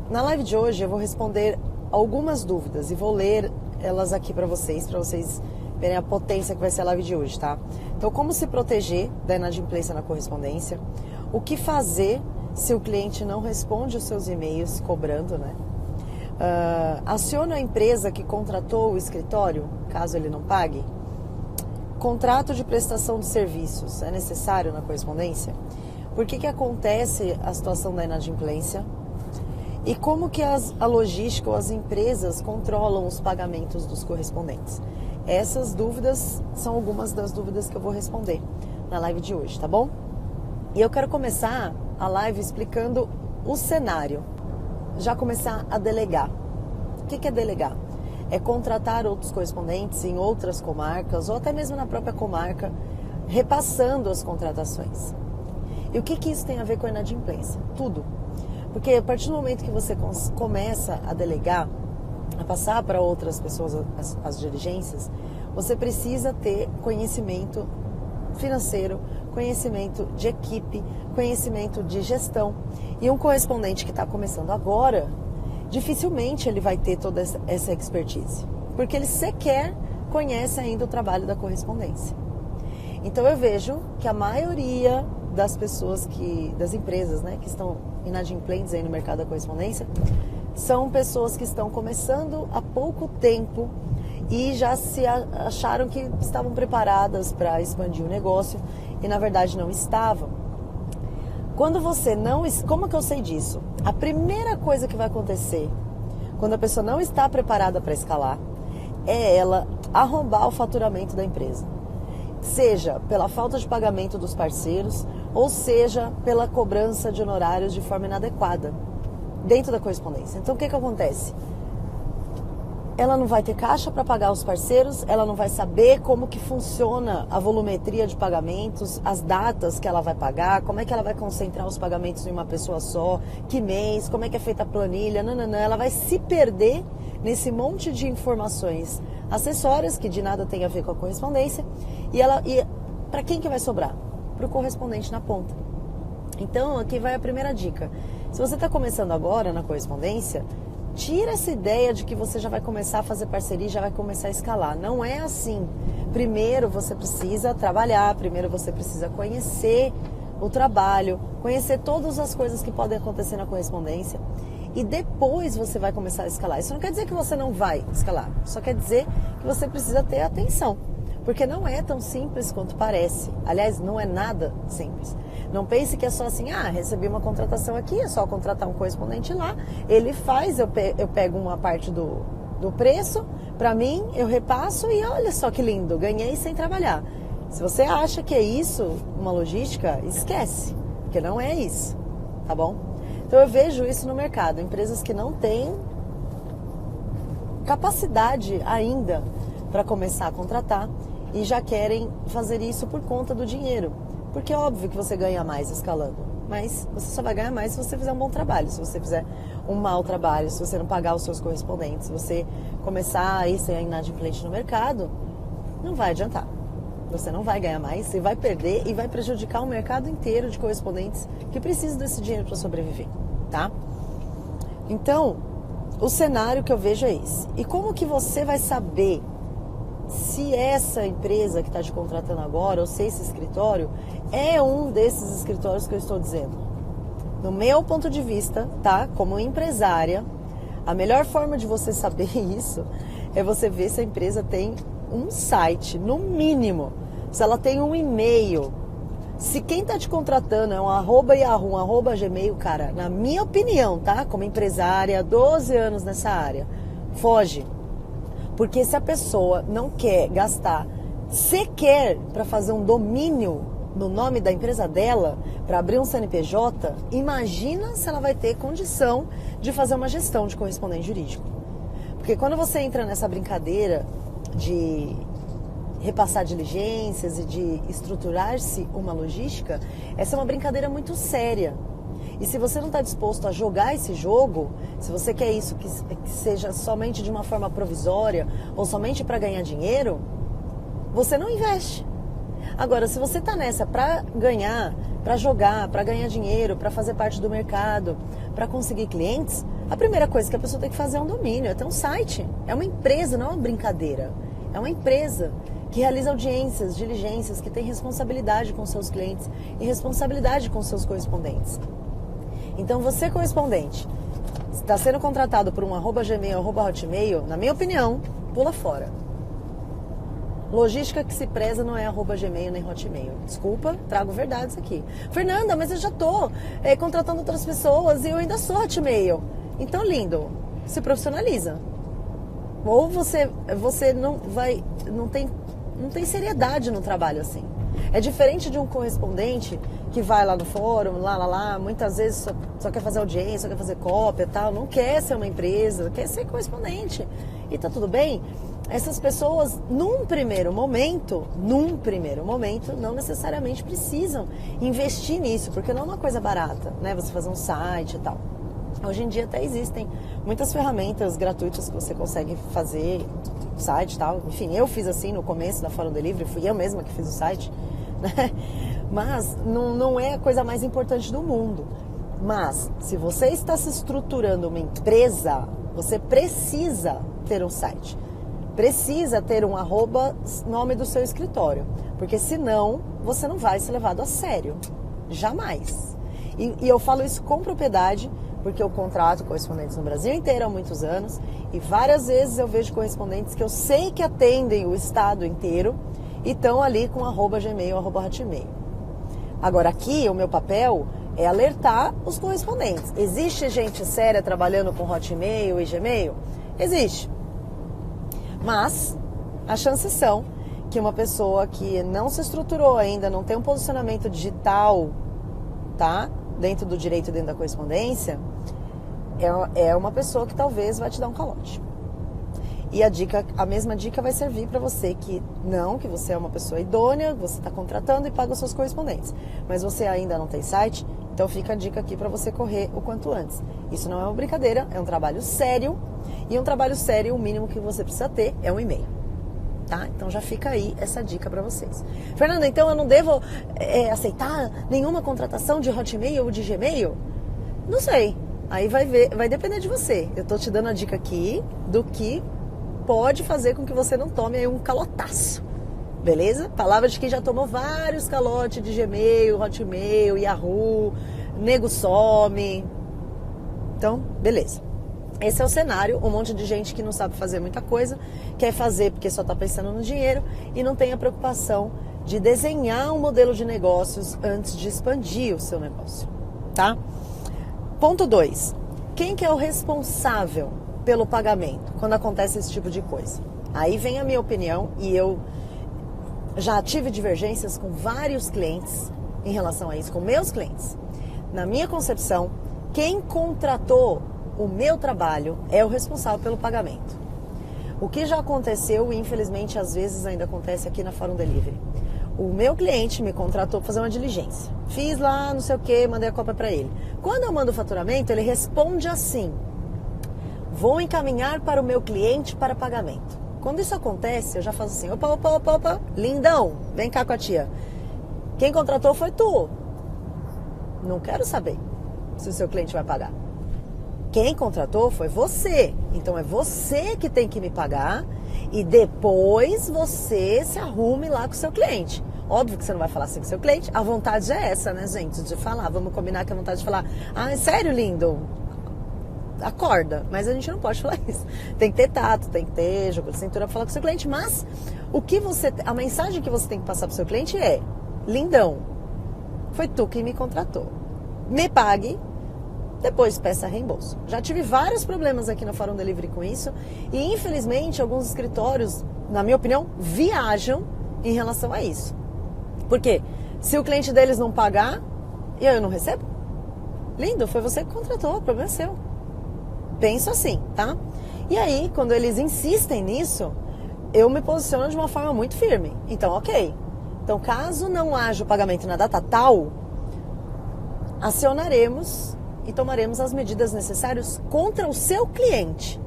Na live de hoje eu vou responder algumas dúvidas e vou ler elas aqui para vocês verem a potência que vai ser a live de hoje, tá? Então, como se proteger da inadimplência na correspondência, o que fazer se o cliente não responde os seus e-mails cobrando, né? Aciona a empresa que contratou o escritório, caso ele não pague. Contrato de prestação de serviços é necessário na correspondência? Por que acontece a situação da inadimplência? E como que a logística ou as empresas controlam os pagamentos dos correspondentes? Essas dúvidas são algumas das dúvidas que eu vou responder na live de hoje, tá bom? E eu quero começar a live explicando o cenário. Já começar a delegar. O que é delegar? É contratar outros correspondentes em outras comarcas ou até mesmo na própria comarca, repassando as contratações. E o que isso tem a ver com a inadimplência? Tudo. Porque a partir do momento que você começa a delegar, a passar para outras pessoas as diligências, você precisa ter conhecimento financeiro, conhecimento de equipe, conhecimento de gestão. E um correspondente que está começando agora, dificilmente ele vai ter toda essa expertise, porque ele sequer conhece ainda o trabalho da correspondência. Então eu vejo que a maioria das pessoas das empresas, né, que estão inadimplentes aí no mercado da correspondência, são pessoas que estão começando há pouco tempo e já se acharam que estavam preparadas para expandir o negócio e na verdade não estavam. Quando você não... Como que eu sei disso? A primeira coisa que vai acontecer quando a pessoa não está preparada para escalar é ela arrombar o faturamento da empresa. Seja pela falta de pagamento dos parceiros ou seja pela cobrança de honorários de forma inadequada dentro da correspondência. Então o que acontece? Ela não vai ter caixa para pagar os parceiros, ela não vai saber como que funciona a volumetria de pagamentos, as datas que ela vai pagar, como é que ela vai concentrar os pagamentos em uma pessoa só, que mês, como é que é feita a planilha, ela vai se perder nesse monte de informações acessórias que de nada tem a ver com a correspondência e para quem que vai sobrar? Para o correspondente na ponta. Então aqui vai a primeira dica. Se você está começando agora na correspondência, tira essa ideia de que você já vai começar a fazer parceria e já vai começar a escalar. Não é assim. Primeiro você precisa trabalhar, primeiro você precisa conhecer o trabalho, conhecer todas as coisas que podem acontecer na correspondência e depois você vai começar a escalar. Isso não quer dizer que você não vai escalar, só quer dizer que você precisa ter atenção, porque não é tão simples quanto parece. Aliás, não é nada simples. Não pense que é só assim, recebi uma contratação aqui, é só contratar um correspondente lá, ele faz, eu pego uma parte do preço, para mim, eu repasso e olha só que lindo, ganhei sem trabalhar. Se você acha que é isso, uma logística, esquece, porque não é isso, tá bom? Então eu vejo isso no mercado, empresas que não têm capacidade ainda para começar a contratar e já querem fazer isso por conta do dinheiro. Porque é óbvio que você ganha mais escalando, mas você só vai ganhar mais se você fizer um bom trabalho. Se você fizer um mau trabalho, se você não pagar os seus correspondentes, se você começar a ser inadimplente no mercado, não vai adiantar. Você não vai ganhar mais, você vai perder e vai prejudicar o mercado inteiro de correspondentes que precisam desse dinheiro para sobreviver, tá? Então, o cenário que eu vejo é esse. E como que você vai saber se essa empresa que está te contratando agora, ou se esse escritório é um desses escritórios que eu estou dizendo? No meu ponto de vista, tá? Como empresária, a melhor forma de você saber isso é você ver se a empresa tem um site, no mínimo, se ela tem um e-mail, se quem está te contratando é um @yahoo, um @gmail, cara, na minha opinião, tá? Como empresária, 12 anos nessa área, foge. Porque se a pessoa não quer gastar sequer para fazer um domínio no nome da empresa dela, para abrir um CNPJ, imagina se ela vai ter condição de fazer uma gestão de correspondente jurídico. Porque quando você entra nessa brincadeira de repassar diligências e de estruturar-se uma logística, essa é uma brincadeira muito séria. E se você não está disposto a jogar esse jogo, se você quer isso que seja somente de uma forma provisória ou somente para ganhar dinheiro, você não investe. Agora, se você está nessa para ganhar, para jogar, para ganhar dinheiro, para fazer parte do mercado, para conseguir clientes, A primeira coisa que a pessoa tem que fazer é um domínio, é ter um site. É uma empresa, não é uma brincadeira. É uma empresa que realiza audiências, diligências, que tem responsabilidade com seus clientes e responsabilidade com seus correspondentes. Então, você correspondente, está sendo contratado por um @gmail, @hotmail, na minha opinião, pula fora. Logística que se preza não é @gmail nem hotmail. Desculpa, trago verdades aqui. Fernanda, mas eu já estou contratando outras pessoas e eu ainda sou hotmail. Então, lindo, se profissionaliza. Ou você não tem seriedade no trabalho assim. É diferente de um correspondente que vai lá no fórum, muitas vezes só quer fazer audiência, só quer fazer cópia e tal, não quer ser uma empresa, quer ser correspondente. E tá tudo bem. Essas pessoas, num primeiro momento, não necessariamente precisam investir nisso, porque não é uma coisa barata, né? Você fazer um site e tal. Hoje em dia até existem muitas ferramentas gratuitas que você consegue fazer site e tal. Enfim, eu fiz assim no começo da Fórum Delivery, fui eu mesma que fiz o site, né? Mas não é a coisa mais importante do mundo. Mas se você está se estruturando uma empresa, você precisa ter um site. Precisa ter um @nome do seu escritório. Porque senão você não vai ser levado a sério. Jamais. E eu falo isso com propriedade, porque eu contrato correspondentes no Brasil inteiro há muitos anos. E várias vezes eu vejo correspondentes que eu sei que atendem o estado inteiro e estão ali com @gmail, @hotmail. Agora aqui o meu papel é alertar os correspondentes. Existe gente séria trabalhando com Hotmail e Gmail? Existe. Mas as chances são que uma pessoa que não se estruturou ainda, não tem um posicionamento digital, tá? Dentro do direito, dentro da correspondência, é uma pessoa que talvez vai te dar um calote. E a mesma dica vai servir para você que você é uma pessoa idônea, você está contratando e paga os seus correspondentes. Mas você ainda não tem site, então fica a dica aqui para você correr o quanto antes. Isso não é uma brincadeira, é um trabalho sério. E um trabalho sério, o mínimo que você precisa ter é um e-mail. Tá? Então já fica aí essa dica para vocês. Fernanda, então eu não devo aceitar nenhuma contratação de Hotmail ou de Gmail? Não sei. Aí vai depender de você. Eu tô te dando a dica aqui do que pode fazer com que você não tome aí um calotaço. Beleza? Palavra de quem já tomou vários calotes de Gmail, Hotmail, Yahoo, nego some. Então, beleza. Esse é o cenário, um monte de gente que não sabe fazer muita coisa, quer fazer porque só está pensando no dinheiro e não tem a preocupação de desenhar um modelo de negócios antes de expandir o seu negócio, tá? Ponto 2. Quem que é o responsável pelo pagamento quando acontece esse tipo de coisa? Aí vem a minha opinião e eu já tive divergências com vários clientes em relação a isso, com meus clientes. Na minha concepção, quem contratou o meu trabalho é o responsável pelo pagamento. O que já aconteceu, e infelizmente às vezes ainda acontece aqui na Fórum Delivery. O meu cliente me contratou para fazer uma diligência. Fiz lá, não sei o que, mandei a cópia para ele. Quando eu mando o faturamento, ele responde assim: vou encaminhar para o meu cliente para pagamento. Quando isso acontece, eu já faço assim: opa, lindão, vem cá com a tia. Quem contratou foi tu. Não quero saber se o seu cliente vai pagar. Quem contratou foi você. Então é você que tem que me pagar e depois você se arrume lá com o seu cliente. Óbvio que você não vai falar assim com o seu cliente. A vontade é essa, né, gente? De falar. Vamos combinar que a vontade de falar: ah, é sério, lindo? Acorda. Mas a gente não pode falar isso. Tem que ter tato, tem que ter jogo de cintura para falar com o seu cliente. Mas a mensagem que você tem que passar para o seu cliente é: lindão, foi tu que me contratou. Me pague. Depois peça reembolso. Já tive vários problemas aqui na Fórum Delivery com isso e infelizmente alguns escritórios, na minha opinião, viajam em relação a isso. Por quê? Se o cliente deles não pagar e eu não recebo, lindo, foi você que contratou, o problema é seu. Penso assim, tá? E aí, quando eles insistem nisso, eu me posiciono de uma forma muito firme. Então, ok. Então, caso não haja o pagamento na data tal, acionaremos e tomaremos as medidas necessárias contra o seu cliente.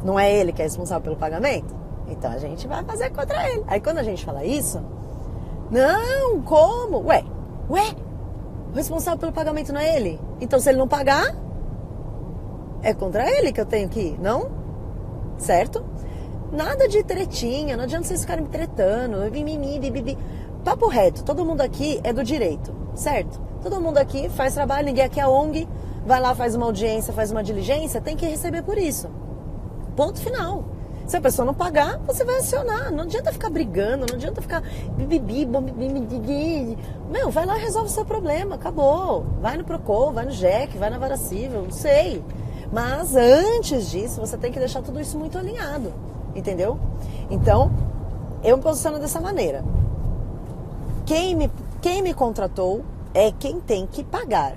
Não é ele que é responsável pelo pagamento? Então a gente vai fazer contra ele. Aí quando a gente fala isso, não, como? Ué, o responsável pelo pagamento não é ele? Então se ele não pagar, É contra ele que eu tenho que ir, não? Certo? Nada de tretinha, não adianta vocês ficarem me tretando, mimimi, bibibi. Papo reto, todo mundo aqui é do direito, certo? Todo mundo aqui faz trabalho, ninguém aqui é ONG, vai lá, faz uma audiência, faz uma diligência, tem que receber por isso. Ponto final. Se a pessoa não pagar, você vai acionar. Não adianta ficar brigando, não adianta ficar bibibi, bibibi. Meu, vai lá e resolve o seu problema, acabou. Vai no Procon, vai no JEC, vai na Vara Civil, não sei. Mas antes disso, você tem que deixar tudo isso muito alinhado, entendeu? Então, eu me posiciono dessa maneira. Quem me contratou é quem tem que pagar.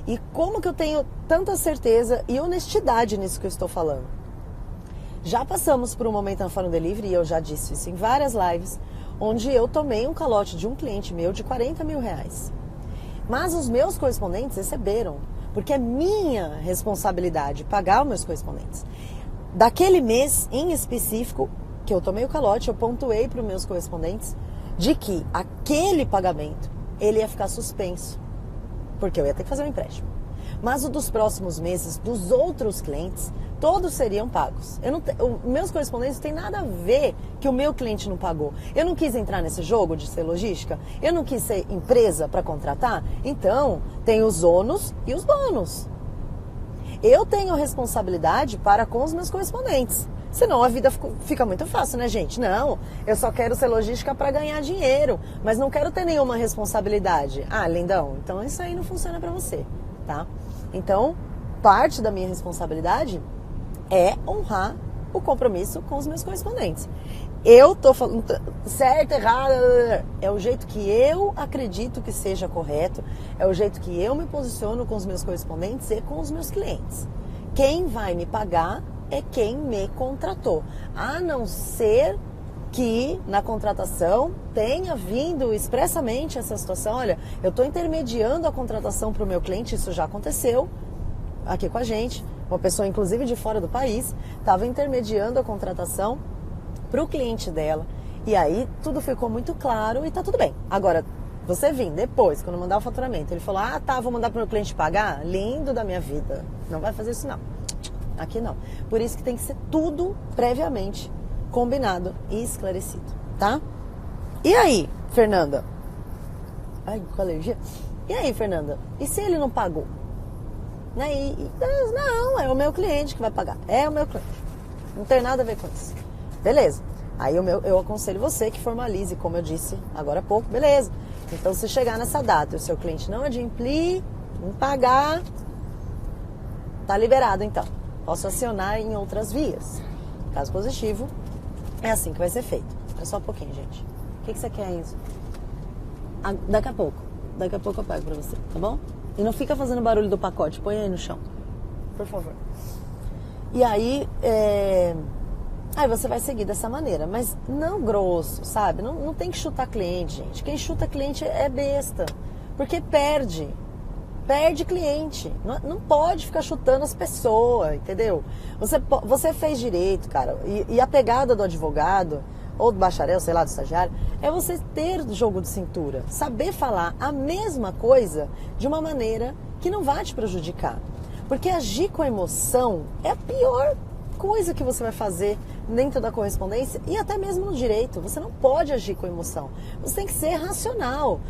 E como que eu tenho tanta certeza e honestidade nisso que eu estou falando? Já passamos por um momento na Fórum Delivery, e eu já disse isso em várias lives, onde eu tomei um calote de um cliente meu de 40 mil reais. Mas os meus correspondentes receberam, porque é minha responsabilidade pagar os meus correspondentes. Daquele mês em específico que eu tomei o calote, eu pontuei para os meus correspondentes de que aquele pagamento ele ia ficar suspenso, porque eu ia ter que fazer um empréstimo. Mas o dos próximos meses, dos outros clientes, todos seriam pagos. Meus correspondentes não tem nada a ver que o meu cliente não pagou. Eu não quis entrar nesse jogo de ser logística, eu não quis ser empresa para contratar, então tem os ônus e os bônus. Eu tenho responsabilidade para com os meus correspondentes. Senão a vida fica muito fácil, né, gente? Não, eu só quero ser logística para ganhar dinheiro, mas não quero ter nenhuma responsabilidade. Ah, lindão, então isso aí não funciona para você, tá? Então, parte da minha responsabilidade é honrar o compromisso com os meus correspondentes. Eu tô falando certo, errado, é o jeito que eu acredito que seja correto, é o jeito que eu me posiciono com os meus correspondentes e com os meus clientes. Quem vai me pagar é quem me contratou, a não ser que na contratação tenha vindo expressamente essa situação. Olha, eu estou intermediando a contratação para o meu cliente, isso já aconteceu aqui com a gente, uma pessoa inclusive de fora do país, estava intermediando a contratação para o cliente dela, e aí tudo ficou muito claro e tá tudo bem. Agora, você vir depois, quando mandar o faturamento, ele falou, vou mandar para o meu cliente pagar, lindo da minha vida, não vai fazer isso não. Aqui não. Por isso que tem que ser tudo previamente combinado e esclarecido, tá? E aí, Fernanda? Ai, com alergia. E aí, Fernanda? E se ele não pagou? Né? Não, é o meu cliente que vai pagar. É o meu cliente. Não tem nada a ver com isso. Beleza. Aí eu aconselho você que formalize, como eu disse agora há pouco. Beleza. Então, se chegar nessa data e o seu cliente não adimplir, não pagar, tá liberado então. Posso acionar em outras vias. Caso positivo, é assim que vai ser feito. É só um pouquinho, gente. O que você quer, Enzo? Daqui a pouco. Daqui a pouco eu pego pra você, tá bom? E não fica fazendo barulho do pacote. Põe aí no chão. Por favor. E aí, aí você vai seguir dessa maneira. Mas não grosso, sabe? Não tem que chutar cliente, gente. Quem chuta cliente é besta. Porque perde. Perde cliente. Não pode ficar chutando as pessoas, entendeu? Você fez direito, cara. E a pegada do advogado, ou do bacharel, sei lá, do estagiário, é você ter jogo de cintura. Saber falar a mesma coisa de uma maneira que não vai te prejudicar. Porque agir com emoção é a pior coisa que você vai fazer dentro da correspondência e até mesmo no direito. Você não pode agir com emoção. Você tem que ser racional.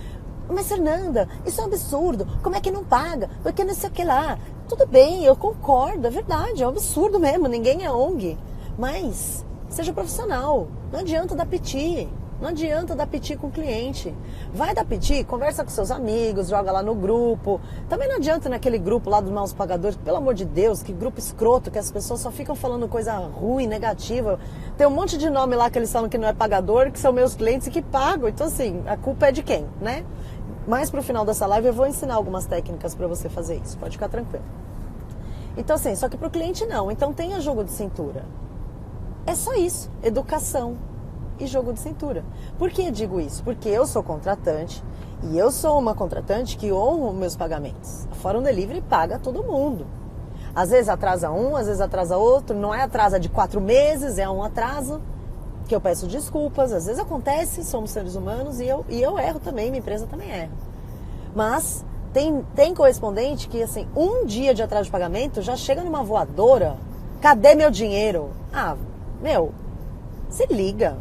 Mas, Fernanda, isso é um absurdo. Como é que não paga? Porque não sei o que lá. Tudo bem, eu concordo, é verdade, é um absurdo mesmo, ninguém é ONG. Mas seja profissional, não adianta dar piti. Não adianta dar piti com o cliente. Vai dar piti, conversa com seus amigos, joga lá no grupo. Também não adianta naquele grupo lá dos maus pagadores, pelo amor de Deus, que grupo escroto, que as pessoas só ficam falando coisa ruim, negativa. Tem um monte de nome lá que eles falam que não é pagador, que são meus clientes e que pagam. Então, assim, a culpa é de quem, né? Mas pro final dessa live eu vou ensinar algumas técnicas para você fazer isso, pode ficar tranquilo. Então assim, só que pro cliente não, então tenha jogo de cintura. É só isso, educação e jogo de cintura. Por que eu digo isso? Porque eu sou contratante e eu sou uma contratante que honra meus pagamentos. A Fórum Delivery paga todo mundo. Às vezes atrasa um, às vezes atrasa outro, não é atrasa de 4 meses, é um atraso que eu peço desculpas, às vezes acontece, somos seres humanos e eu erro também, minha empresa também erra. Mas Tem correspondente que, assim, um dia de atraso de pagamento já chega numa voadora. Cadê meu dinheiro? Ah, meu, se liga.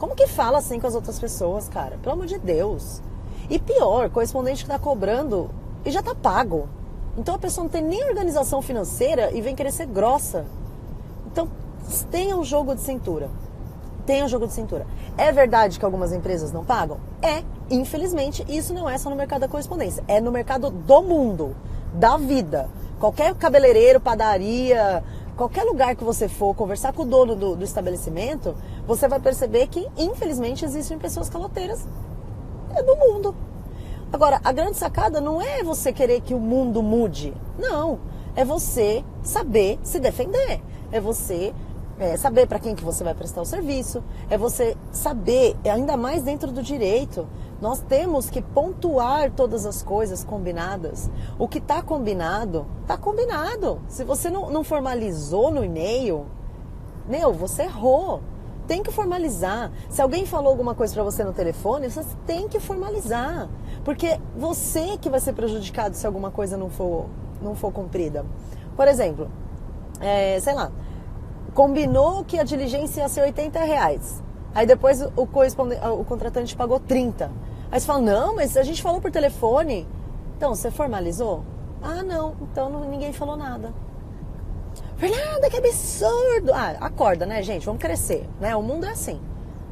Como que fala assim com as outras pessoas, cara? Pelo amor de Deus. E pior, correspondente que tá cobrando e já tá pago. Então a pessoa não tem nem organização financeira e vem querer ser grossa. Então, tenha um jogo de cintura. Tenha um jogo de cintura. É verdade que algumas empresas não pagam? É. Infelizmente, isso não é só no mercado da correspondência. É no mercado do mundo, da vida. Qualquer cabeleireiro, padaria, qualquer lugar que você for conversar com o dono do estabelecimento, você vai perceber que, infelizmente, existem pessoas caloteiras. É do mundo. Agora, a grande sacada não é você querer que o mundo mude. Não. É você saber se defender. É você saber para quem que você vai prestar o serviço. É você saber, ainda mais dentro do direito, nós temos que pontuar todas as coisas combinadas. O que está combinado, está combinado. Se você não formalizou no e-mail, você errou. Tem que formalizar. Se alguém falou alguma coisa para você no telefone, você tem que formalizar. Porque você que vai ser prejudicado se alguma coisa não for cumprida. Por exemplo, sei lá, combinou que a diligência ia ser R$80. Aí depois o contratante pagou 30. Aí você fala, não, mas a gente falou por telefone. Então, você formalizou? Ah, não, então ninguém falou nada. Fernanda, que absurdo! Ah, acorda, né, gente? Vamos crescer, né? O mundo é assim.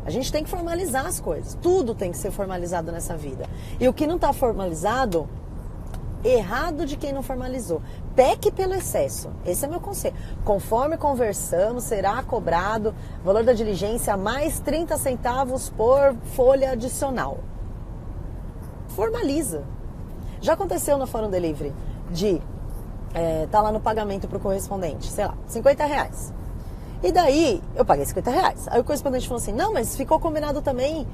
A gente tem que formalizar as coisas. Tudo tem que ser formalizado nessa vida. E o que não está formalizado, errado de quem não formalizou. Peque pelo excesso. Esse é meu conselho. Conforme conversamos, será cobrado valor da diligência mais 30 centavos por folha adicional. Formaliza. Já aconteceu no Fórum Delivery de tá lá no pagamento para o correspondente, sei lá, R$50. E daí, eu paguei R$50. Aí o correspondente falou assim, não, mas ficou combinado também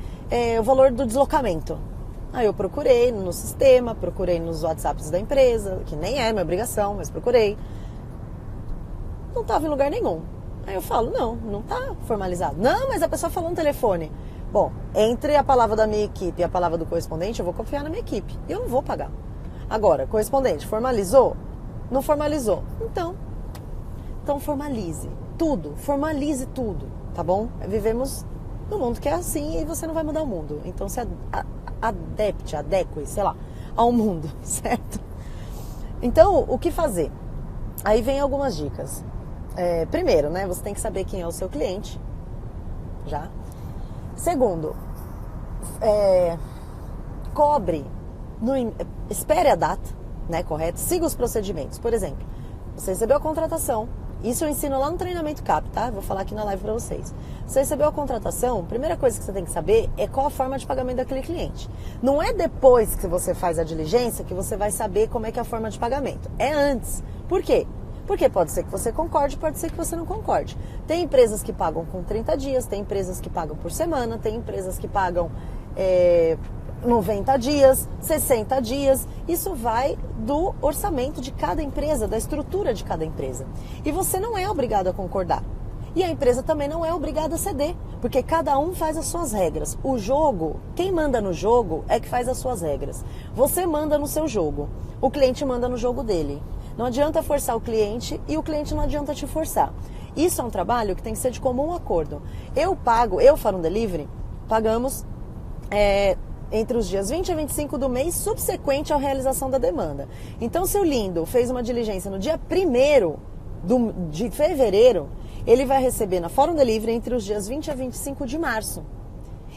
o valor do deslocamento. Aí eu procurei no sistema, procurei nos WhatsApps da empresa, que nem é minha obrigação, mas procurei. Não estava em lugar nenhum. Aí eu falo, não está formalizado. Não, mas a pessoa falou no telefone. Bom, entre a palavra da minha equipe e a palavra do correspondente, eu vou confiar na minha equipe. E eu não vou pagar. Agora, correspondente, formalizou? Não formalizou. Então formalize tudo, formalize tudo, tá bom? Vivemos num mundo que é assim e você não vai mudar o mundo. Então se adeque, sei lá, ao mundo, certo? Então, o que fazer? Aí vem algumas dicas. Primeiro, né, você tem que saber quem é o seu cliente, já. Segundo, cobre, espere a data, né, correto? Siga os procedimentos. Por exemplo, você recebeu a contratação. Isso eu ensino lá no treinamento CAP, tá? Vou falar aqui na live pra vocês. Você recebeu a contratação, a primeira coisa que você tem que saber é qual a forma de pagamento daquele cliente. Não é depois que você faz a diligência que você vai saber como é que é a forma de pagamento. É antes. Por quê? Porque pode ser que você concorde, pode ser que você não concorde. Tem empresas que pagam com 30 dias, tem empresas que pagam por semana, tem empresas que pagam 90 dias, 60 dias. Isso vai do orçamento de cada empresa, da estrutura de cada empresa. E você não é obrigado a concordar. E a empresa também não é obrigada a ceder, porque cada um faz as suas regras. O jogo, quem manda no jogo é que faz as suas regras. Você manda no seu jogo, o cliente manda no jogo dele. Não adianta forçar o cliente e o cliente não adianta te forçar. Isso é um trabalho que tem que ser de comum acordo. Eu Fórum Delivery, pagamos entre os dias 20 a 25 do mês subsequente à realização da demanda. Então, se o Lindo fez uma diligência no dia 1º de fevereiro, ele vai receber na Fórum Delivery entre os dias 20 a 25 de março.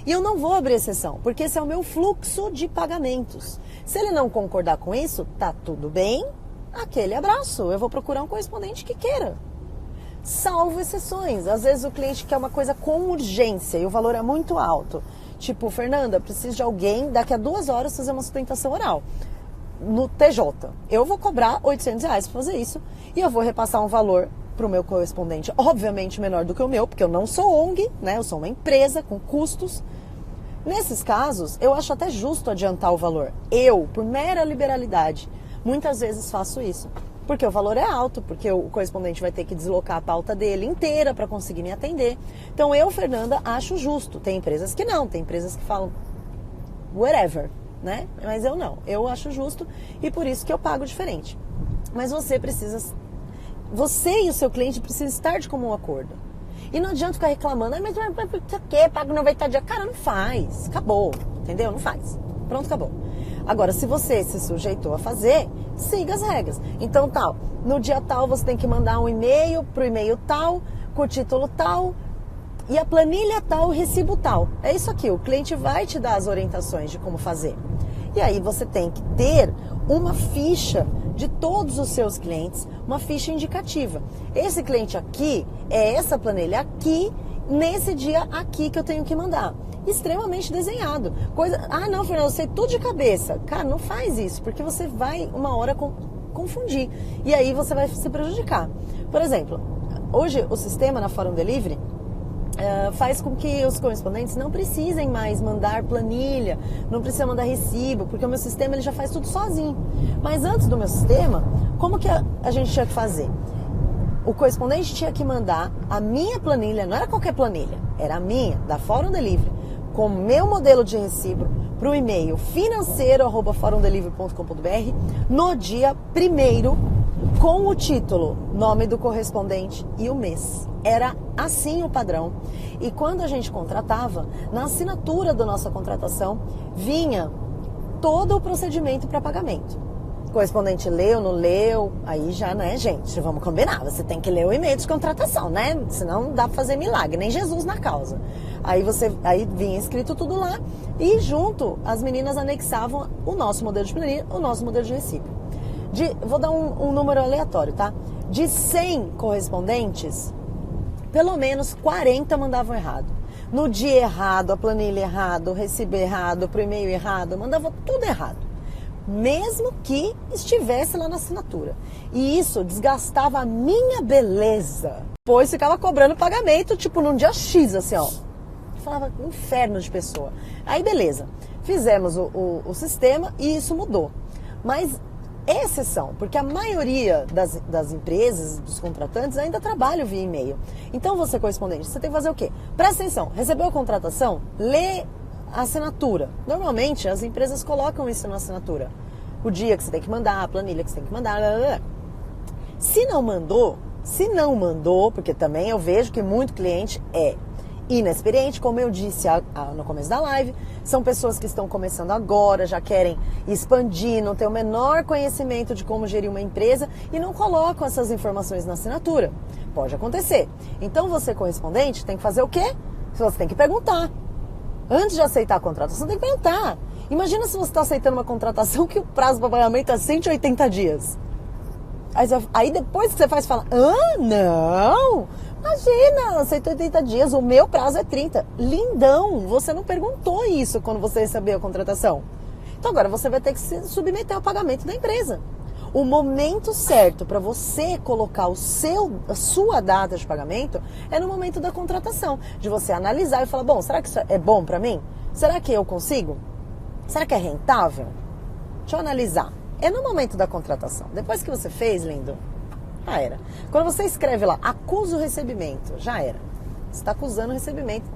E eu não vou abrir exceção, porque esse é o meu fluxo de pagamentos. Se ele não concordar com isso, tá tudo bem, aquele abraço. Eu vou procurar um correspondente que queira. Salvo exceções. Às vezes o cliente quer uma coisa com urgência e o valor é muito alto. Tipo, Fernanda, preciso de alguém daqui a 2 horas fazer uma sustentação oral no TJ. Eu vou cobrar R$800 para fazer isso e eu vou repassar um valor para o meu correspondente, obviamente menor do que o meu, porque eu não sou ONG, né? Eu sou uma empresa com custos. Nesses casos, eu acho até justo adiantar o valor. Eu, por mera liberalidade, muitas vezes faço isso. Porque o valor é alto, porque o correspondente vai ter que deslocar a pauta dele inteira para conseguir me atender. Então eu, Fernanda, acho justo. Tem empresas que não, tem empresas que falam whatever, né? Mas eu não, eu acho justo e por isso que eu pago diferente. Mas você e o seu cliente precisam estar de comum acordo. E não adianta ficar reclamando, mas por que pago 90 dias? Cara, não faz, acabou, entendeu? Não faz, pronto, acabou. Agora, se você se sujeitou a fazer, siga as regras. Então, no dia tal você tem que mandar um e-mail pro e-mail tal, com o título tal, e a planilha tal, o recibo tal. É isso aqui, o cliente vai te dar as orientações de como fazer. E aí você tem que ter uma ficha de todos os seus clientes, uma ficha indicativa. Esse cliente aqui, é essa planilha aqui, nesse dia aqui que eu tenho que mandar. Extremamente desenhado. Não, Fernanda, eu sei tudo de cabeça. Cara, não faz isso, porque você vai uma hora confundir. E aí você vai se prejudicar. Por exemplo, hoje o sistema na Fórum Delivery faz com que os correspondentes não precisem mais mandar planilha, não precisam mandar recibo, porque o meu sistema ele já faz tudo sozinho. Mas antes do meu sistema, como que a gente tinha que fazer? O correspondente tinha que mandar a minha planilha, não era qualquer planilha, era a minha, da Fórum Delivery, com o meu modelo de recibo para o e-mail financeiro@forumdelivery.com.br no dia 1º, com o título, nome do correspondente e o mês. Era assim o padrão. E quando a gente contratava, na assinatura da nossa contratação, vinha todo o procedimento para pagamento. O correspondente leu, não leu, aí já, né, gente, vamos combinar, você tem que ler o e-mail de contratação, né? Senão não dá para fazer milagre, nem Jesus na causa. Aí vinha escrito tudo lá e junto as meninas anexavam o nosso modelo de planilha, o nosso modelo de recibo. Vou dar um número aleatório, tá? De 100 correspondentes, pelo menos 40 mandavam errado. No dia errado, a planilha errada, o recibo errado, pro e-mail errado, mandava tudo errado. Mesmo que estivesse lá na assinatura. E isso desgastava a minha beleza. Pois ficava cobrando pagamento, tipo, num dia X, assim, ó. Falava, inferno de pessoa. Aí, beleza. Fizemos o sistema e isso mudou. Mas é exceção, porque a maioria das empresas, dos contratantes, ainda trabalham via e-mail. Então, você correspondente, você tem que fazer o quê? Presta atenção, recebeu a contratação? Lê a assinatura. Normalmente, as empresas colocam isso na assinatura. O dia que você tem que mandar, a planilha que você tem que mandar. Se não mandou, porque também eu vejo que muito cliente é inexperiente, como eu disse no começo da live, são pessoas que estão começando agora, já querem expandir, não têm o menor conhecimento de como gerir uma empresa e não colocam essas informações na assinatura. Pode acontecer. Então você, correspondente, tem que fazer o quê? Você tem que perguntar. Antes de aceitar a contratação, tem que perguntar. Imagina se você está aceitando uma contratação que o prazo para pagamento é 180 dias. Aí depois que você fala, não! Imagina, 180 dias, o meu prazo é 30. Lindão, você não perguntou isso quando você recebeu a contratação. Então agora você vai ter que se submeter ao pagamento da empresa. O momento certo para você colocar a sua data de pagamento é no momento da contratação. De você analisar e falar, bom, será que isso é bom para mim? Será que eu consigo? Será que é rentável? Deixa eu analisar. É no momento da contratação. Depois que você fez, lindo, já era. Quando você escreve lá, acusa o recebimento, já era. Você está acusando o recebimento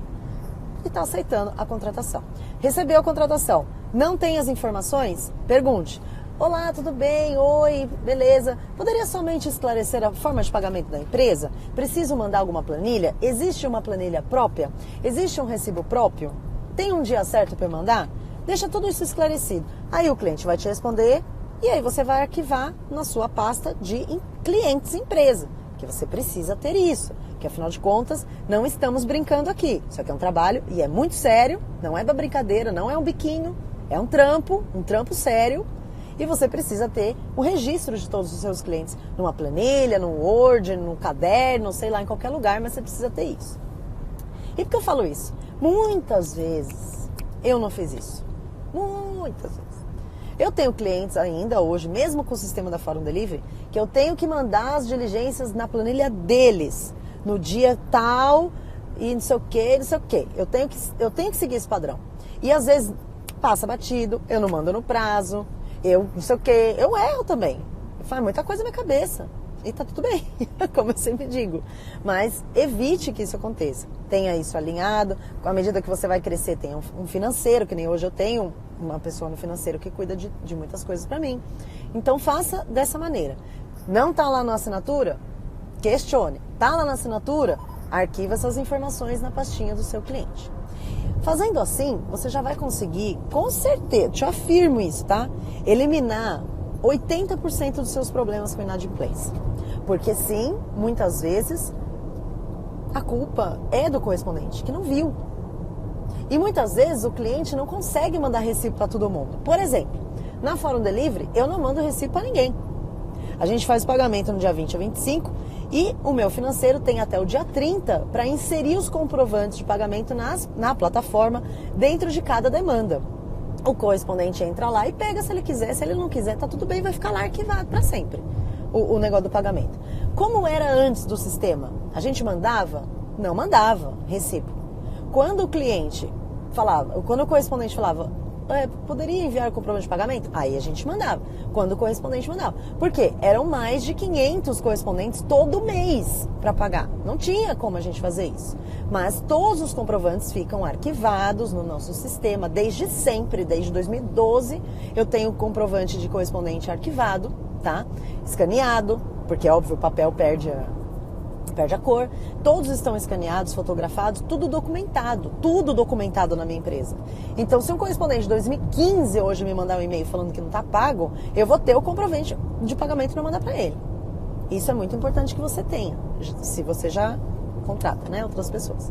e está aceitando a contratação. Recebeu a contratação, não tem as informações? Pergunte. Olá, tudo bem? Oi, beleza? Poderia somente esclarecer a forma de pagamento da empresa? Preciso mandar alguma planilha? Existe uma planilha própria? Existe um recibo próprio? Tem um dia certo para eu mandar? Deixa tudo isso esclarecido. Aí o cliente vai te responder e aí você vai arquivar na sua pasta de clientes empresa, porque você precisa ter isso, porque afinal de contas não estamos brincando aqui. Isso aqui é um trabalho e é muito sério, não é pra brincadeira, não é um biquinho, é um trampo sério e você precisa ter o registro de todos os seus clientes numa planilha, no Word, no caderno, sei lá, em qualquer lugar, mas você precisa ter isso. E por que eu falo isso? Muitas vezes eu não fiz isso. Muitas vezes. Eu tenho clientes ainda hoje, mesmo com o sistema da Fórum Delivery, que eu tenho que mandar as diligências na planilha deles, no dia tal e não sei o que, não sei o que. Eu tenho que seguir esse padrão. E às vezes passa batido, eu não mando no prazo, eu não sei o que, eu erro também. Faz muita coisa na minha cabeça. E tá tudo bem, como eu sempre digo. Mas evite que isso aconteça. Tenha isso alinhado. À medida que você vai crescer, tenha um financeiro, que nem hoje eu tenho uma pessoa no financeiro que cuida de muitas coisas para mim. Então faça dessa maneira. Não está lá na assinatura? Questione. Está lá na assinatura? Arquiva essas informações na pastinha do seu cliente. Fazendo assim, você já vai conseguir, com certeza, te afirmo isso, tá? Eliminar 80% dos seus problemas com inadimplência. Porque sim, muitas vezes, a culpa é do correspondente, que não viu. E muitas vezes o cliente não consegue mandar recibo para todo mundo. Por exemplo, na Fórum Delivery, eu não mando recibo para ninguém. A gente faz o pagamento no dia 20 a 25 e o meu financeiro tem até o dia 30 para inserir os comprovantes de pagamento na plataforma dentro de cada demanda. O correspondente entra lá e pega se ele quiser, se ele não quiser, tá tudo bem, vai ficar lá arquivado para sempre o negócio do pagamento. Como era antes do sistema? A gente mandava? Não mandava recibo. Quando o cliente falava, quando o correspondente falava, poderia enviar o comprovante de pagamento? Aí a gente mandava, quando o correspondente mandava. Por quê? Eram mais de 500 correspondentes todo mês para pagar. Não tinha como a gente fazer isso. Mas todos os comprovantes ficam arquivados no nosso sistema desde sempre, desde 2012. Eu tenho o comprovante de correspondente arquivado, tá? Escaneado, porque é óbvio o papel perde a cor, todos estão escaneados, fotografados, tudo documentado na minha empresa. Então, se um correspondente de 2015 hoje me mandar um e-mail falando que não está pago, eu vou ter o comprovante de pagamento para mandar para ele. Isso é muito importante que você tenha, se você já contrata, né, outras pessoas.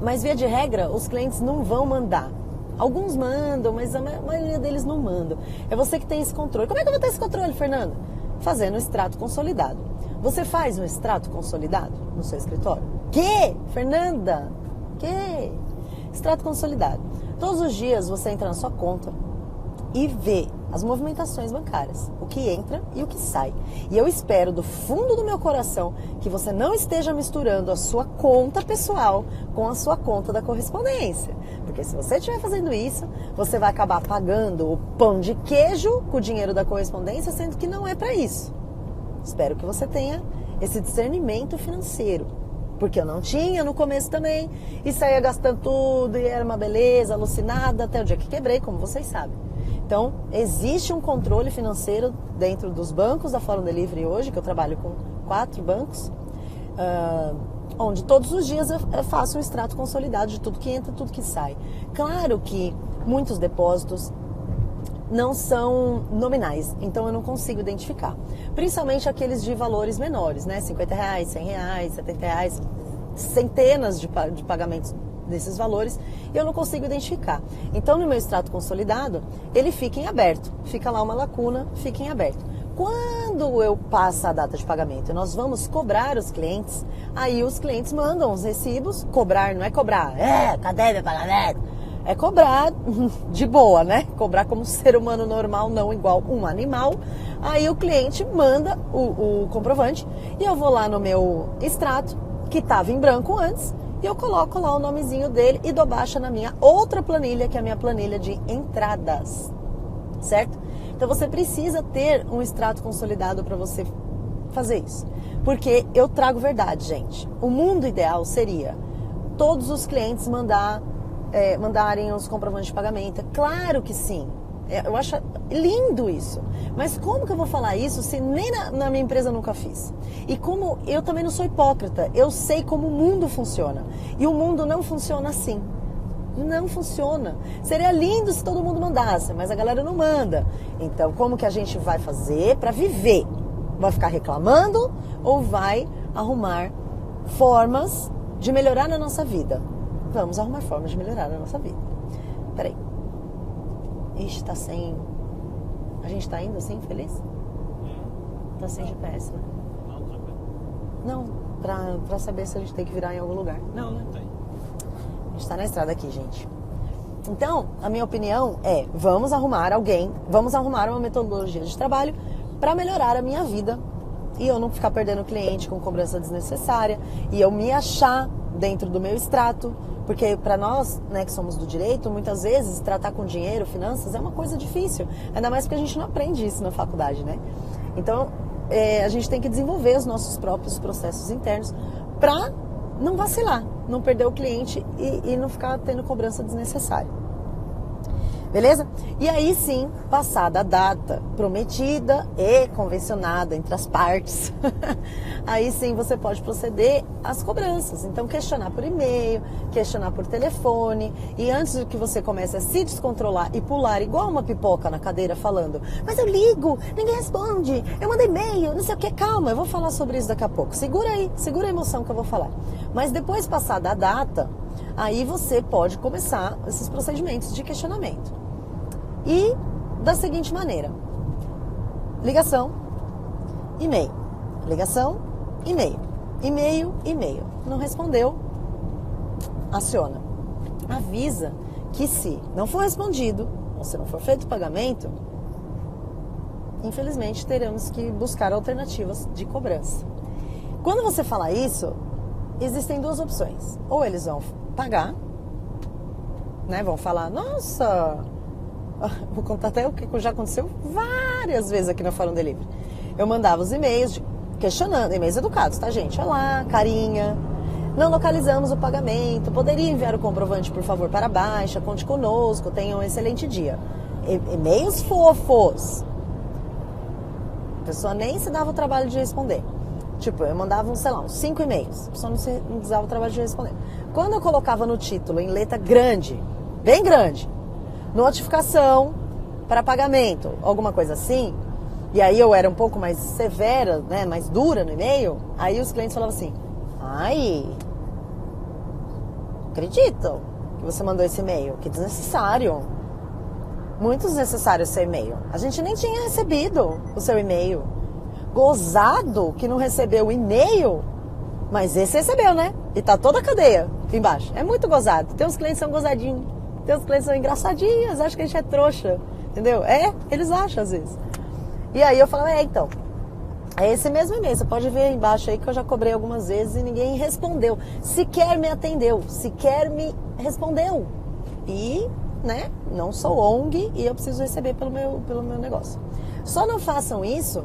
Mas, via de regra, os clientes não vão mandar. Alguns mandam, mas a maioria deles não mandam. É você que tem esse controle. Como é que eu vou ter esse controle, Fernanda? Fazendo o extrato consolidado. Você faz um extrato consolidado no seu escritório? Que? Fernanda? Que? Extrato consolidado. Todos os dias você entra na sua conta e vê as movimentações bancárias, o que entra e o que sai. E eu espero do fundo do meu coração que você não esteja misturando a sua conta pessoal com a sua conta da correspondência. Porque se você estiver fazendo isso, você vai acabar pagando o pão de queijo com o dinheiro da correspondência, sendo que não é para isso. Espero que você tenha esse discernimento financeiro. Porque eu não tinha no começo também, e saía gastando tudo, e era uma beleza, alucinada, até o dia que quebrei, como vocês sabem. Então, existe um controle financeiro dentro dos bancos da Fórum Delivery hoje, que eu trabalho com 4 bancos, onde todos os dias eu faço um extrato consolidado de tudo que entra, tudo que sai. Claro que muitos depósitos não são nominais, então eu não consigo identificar. Principalmente aqueles de valores menores, né? R$50, R$100, R$70, centenas de pagamentos desses valores, eu não consigo identificar. Então, no meu extrato consolidado, ele fica em aberto. Fica lá uma lacuna, fica em aberto. Quando eu passo a data de pagamento e nós vamos cobrar os clientes, aí os clientes mandam os recibos. Cobrar não é cobrar, cadê meu pagamento? É cobrar de boa, né? Cobrar como ser humano normal, não igual um animal. Aí o cliente manda o comprovante e eu vou lá no meu extrato, que estava em branco antes, e eu coloco lá o nomezinho dele e dou baixa na minha outra planilha, que é a minha planilha de entradas, certo? Então você precisa ter um extrato consolidado para você fazer isso. Porque eu trago verdade, gente. O mundo ideal seria todos os clientes mandarem os comprovantes de pagamento. Claro que sim. Eu acho lindo isso. Mas como que eu vou falar isso se nem na minha empresa eu nunca fiz? E como eu também não sou hipócrita, eu sei como o mundo funciona. E o mundo não funciona assim. Não funciona. Seria lindo se todo mundo mandasse, mas a galera não manda. Então, como que a gente vai fazer para viver? Vai ficar reclamando ou vai arrumar formas de melhorar na nossa vida? Vamos arrumar formas de melhorar na nossa vida. Peraí. Ixi, tá sem... A gente tá indo assim, feliz? Tá sem GPS, né? Não, pra saber se a gente tem que virar em algum lugar. Não tem. A gente tá na estrada aqui, gente. Então, a minha opinião é, vamos arrumar uma metodologia de trabalho para melhorar a minha vida e eu não ficar perdendo cliente com cobrança desnecessária e eu me achar dentro do meu extrato, porque para nós, né, que somos do direito, muitas vezes tratar com dinheiro, finanças, é uma coisa difícil, ainda mais porque a gente não aprende isso na faculdade, né? Então, a gente tem que desenvolver os nossos próprios processos internos para não vacilar, não perder o cliente e não ficar tendo cobrança desnecessária. Beleza? E aí sim, passada a data prometida e convencionada entre as partes, aí sim você pode proceder às cobranças. Então questionar por e-mail, questionar por telefone, e antes de que você comece a se descontrolar e pular igual uma pipoca na cadeira falando, mas eu ligo, ninguém responde, eu mando e-mail, não sei o que, calma, eu vou falar sobre isso daqui a pouco. Segura aí, segura a emoção que eu vou falar. Mas depois passada a data, aí você pode começar esses procedimentos de questionamento. E da seguinte maneira: ligação, e-mail, ligação, e-mail, e-mail, e-mail. Não respondeu, aciona. Avisa que se não for respondido, ou se não for feito o pagamento, infelizmente teremos que buscar alternativas de cobrança. Quando você fala isso, existem duas opções. Ou eles vão pagar, né? Vão falar, nossa... Vou contar até o que já aconteceu várias vezes aqui na Fórum Delivery. Eu mandava os e-mails questionando, e-mails educados, tá, gente? Olá, carinha. Não localizamos o pagamento. Poderia enviar o comprovante, por favor, para a baixa. Conte conosco. Tenha um excelente dia. E-mails fofos. A pessoa nem se dava o trabalho de responder. Tipo, eu mandava, sei lá, uns 5 e-mails. A pessoa não se dava o trabalho de responder. Quando eu colocava no título, em letra grande, bem grande, notificação para pagamento, alguma coisa assim, e aí eu era um pouco mais severa, né, mais dura no e-mail, aí os clientes falavam assim, ai, acredito que você mandou esse e-mail, que desnecessário, muito desnecessário esse e-mail, a gente nem tinha recebido o seu e-mail, gozado que não recebeu o e-mail, mas esse recebeu, né, e tá toda a cadeia embaixo, é muito gozado, tem uns clientes que são gozadinhos, tem uns clientes que são engraçadinhos, acham que a gente é trouxa, entendeu? Eles acham às vezes. E aí eu falo, então, é esse mesmo e-mail, você pode ver aí embaixo aí que eu já cobrei algumas vezes e ninguém respondeu, sequer me atendeu, sequer me respondeu. E, né, não sou ONG e eu preciso receber pelo meu negócio. Só não façam isso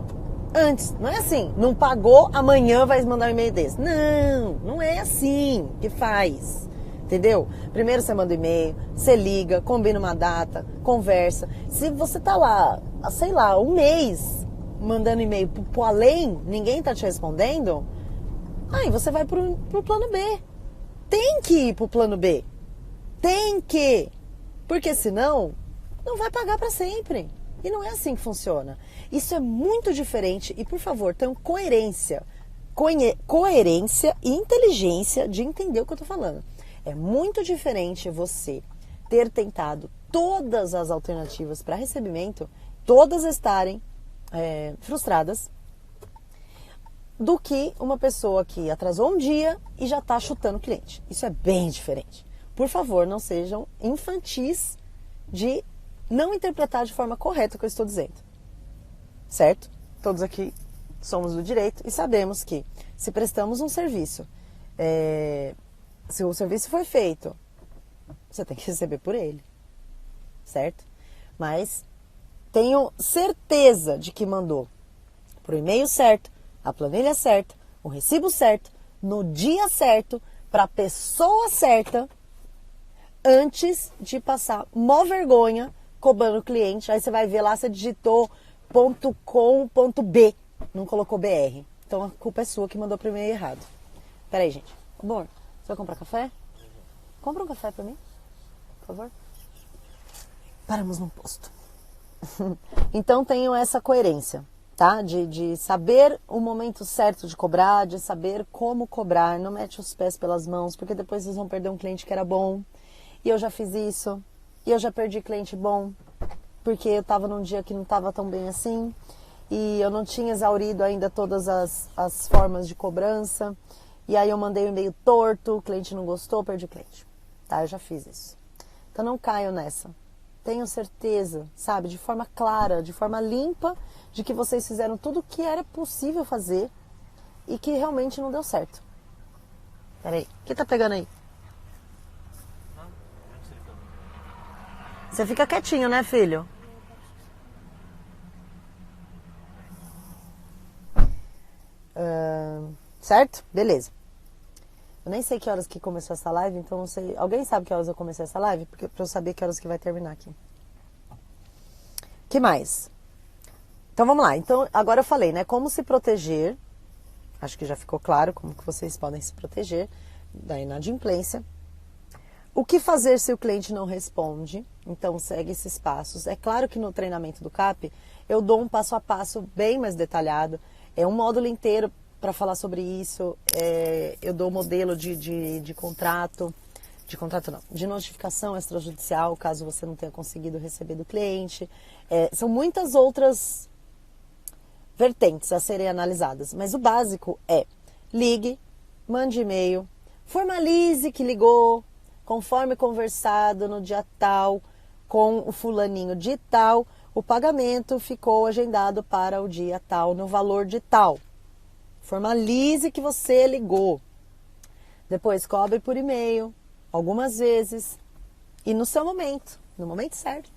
antes, não é assim, não pagou, amanhã vai mandar um e-mail desse. Não, não é assim que faz. Entendeu? Primeiro você manda um e-mail, você liga, combina uma data, conversa. Se você tá lá, sei lá, um mês mandando e-mail pro além, ninguém tá te respondendo, aí você vai pro plano B. Tem que ir pro plano B. Tem que. Porque senão, não vai pagar para sempre. E não é assim que funciona. Isso é muito diferente e, por favor, tenham coerência. Coerência e inteligência de entender o que eu tô falando. É muito diferente você ter tentado todas as alternativas para recebimento, todas estarem frustradas, do que uma pessoa que atrasou um dia e já está chutando o cliente. Isso é bem diferente. Por favor, não sejam infantis de não interpretar de forma correta o que eu estou dizendo. Certo? Todos aqui somos do direito e sabemos que se prestamos um serviço... Se o serviço foi feito, você tem que receber por ele, certo? Mas tenho certeza de que mandou pro e-mail certo, a planilha certa, o recibo certo, no dia certo, para a pessoa certa, antes de passar mó vergonha cobrando o cliente. Aí você vai ver lá, você digitou .com.b, não colocou BR. Então a culpa é sua que mandou pro e-mail errado. Peraí, gente. Amor, você vai comprar café? Compra um café pra mim, por favor. Paramos num posto. Então tenham essa coerência, tá? De saber o momento certo de cobrar, de saber como cobrar. Não mete os pés pelas mãos, porque depois vocês vão perder um cliente que era bom. E eu já fiz isso. E eu já perdi cliente bom, porque eu tava num dia que não tava tão bem assim. E eu não tinha exaurido ainda todas as formas de cobrança. E aí eu mandei um e-mail torto, o cliente não gostou, perdi o cliente. Tá, eu já fiz isso. Então não caiam nessa. Tenham certeza, sabe, de forma clara, de forma limpa, de que vocês fizeram tudo o que era possível fazer e que realmente não deu certo. Peraí, o que tá pegando aí? Você fica quietinho, né, filho? Certo? Beleza. Eu nem sei que horas que começou essa live, então não sei. Alguém sabe que horas eu comecei essa live? Porque pra eu saber que horas que vai terminar aqui. Que mais? Então vamos lá. Então agora eu falei, né? Como se proteger. Acho que já ficou claro como que vocês podem se proteger da inadimplência. O que fazer se o cliente não responde? Então segue esses passos. É claro que no treinamento do CAP eu dou um passo a passo bem mais detalhado. É um módulo inteiro para falar sobre isso. Eu dou o modelo de contrato. De contrato não, de notificação extrajudicial, caso você não tenha conseguido receber do cliente. São muitas outras vertentes a serem analisadas, mas o básico é: ligue, mande e-mail, formalize que ligou, conforme conversado no dia tal, com o fulaninho de tal, o pagamento ficou agendado para o dia tal, no valor de tal. Formalize que você ligou. Depois cobre por e-mail, algumas vezes, e no seu momento, no momento certo.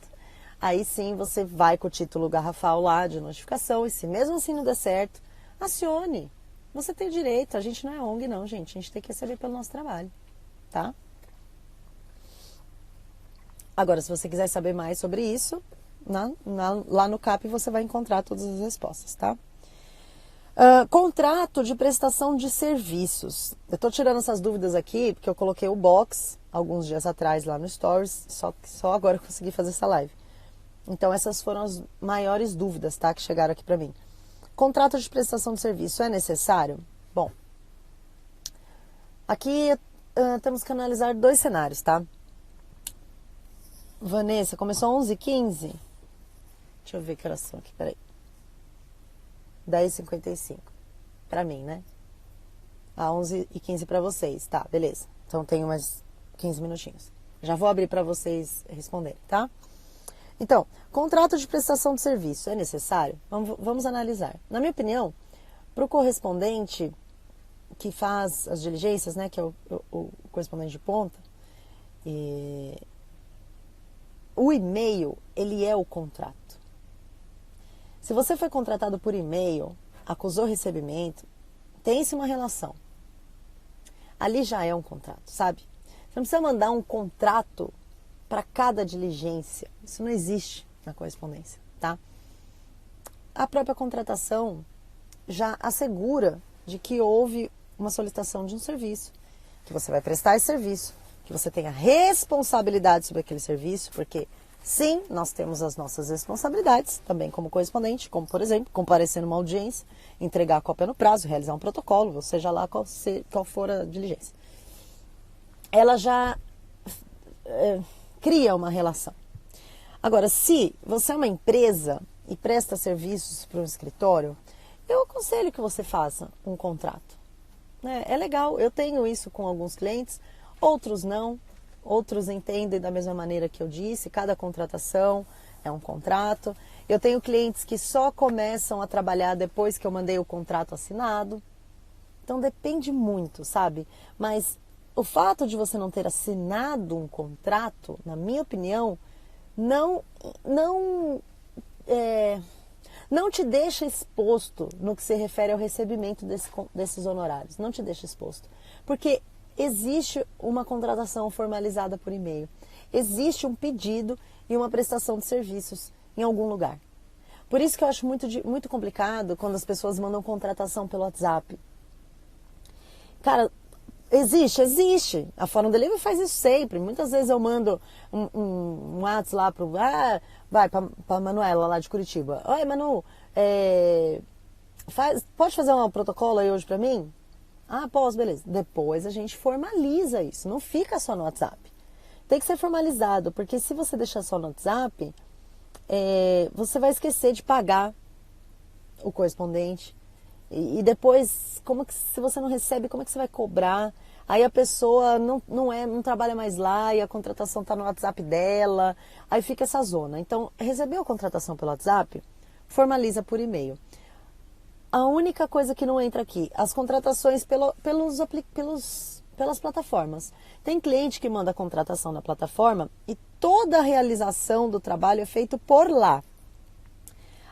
Aí sim você vai com o título garrafal lá de notificação, e se mesmo assim não der certo, acione. Você tem direito, a gente não é ONG não, gente, a gente tem que receber pelo nosso trabalho, tá? Agora, se você quiser saber mais sobre isso, lá no CAP você vai encontrar todas as respostas, tá? Contrato de prestação de serviços. Eu estou tirando essas dúvidas aqui porque eu coloquei o box alguns dias atrás lá no Stories, só agora eu consegui fazer essa live. Então essas foram as maiores dúvidas, tá, que chegaram aqui para mim. Contrato de prestação de serviço é necessário? Bom, aqui temos que analisar dois cenários, tá? Vanessa, começou 11h15? Deixa eu ver que horas são aqui, peraí. 10h55. Pra mim, né? 11h15 pra vocês. Tá, beleza. Então tenho mais 15 minutinhos. Já vou abrir pra vocês responderem, tá? Então, contrato de prestação de serviço é necessário? Vamos analisar. Na minha opinião, pro correspondente que faz as diligências, né? Que é o correspondente de ponta, o e-mail, ele é o contrato. Se você foi contratado por e-mail, acusou recebimento, tem-se uma relação. Ali já é um contrato, sabe? Você não precisa mandar um contrato para cada diligência. Isso não existe na correspondência, tá? A própria contratação já assegura de que houve uma solicitação de um serviço, que você vai prestar esse serviço, que você tenha responsabilidade sobre aquele serviço, porque sim, nós temos as nossas responsabilidades, também como correspondente, como, por exemplo, comparecer numa audiência, entregar a cópia no prazo, realizar um protocolo, ou seja lá qual for a diligência. Ela já cria uma relação. Agora, se você é uma empresa e presta serviços para um escritório, eu aconselho que você faça um contrato. É legal, eu tenho isso com alguns clientes, outros não. Outros entendem da mesma maneira que eu disse, cada contratação é um contrato. Eu tenho clientes que só começam a trabalhar depois que eu mandei o contrato assinado. Então depende muito, sabe? Mas o fato de você não ter assinado um contrato, na minha opinião, não te deixa exposto no que se refere ao recebimento desses honorários. Não te deixa exposto. Porque existe uma contratação formalizada por e-mail. Existe um pedido e uma prestação de serviços em algum lugar. Por isso que eu acho muito complicado quando as pessoas mandam contratação pelo WhatsApp. Cara, existe. A Fórum Delivery faz isso sempre. Muitas vezes eu mando um WhatsApp lá pro... vai pra Manuela lá de Curitiba. Oi, Manu, pode fazer um protocolo aí hoje pra mim? Ah, posso, beleza. Depois a gente formaliza isso, não fica só no WhatsApp. Tem que ser formalizado, porque se você deixar só no WhatsApp, você vai esquecer de pagar o correspondente. E depois, se você não recebe, como é que você vai cobrar? Aí a pessoa não trabalha mais lá e a contratação está no WhatsApp dela, aí fica essa zona. Então, recebeu a contratação pelo WhatsApp, formaliza por e-mail. A única coisa que não entra aqui, as contratações pelas plataformas. Tem cliente que manda a contratação na plataforma e toda a realização do trabalho é feito por lá.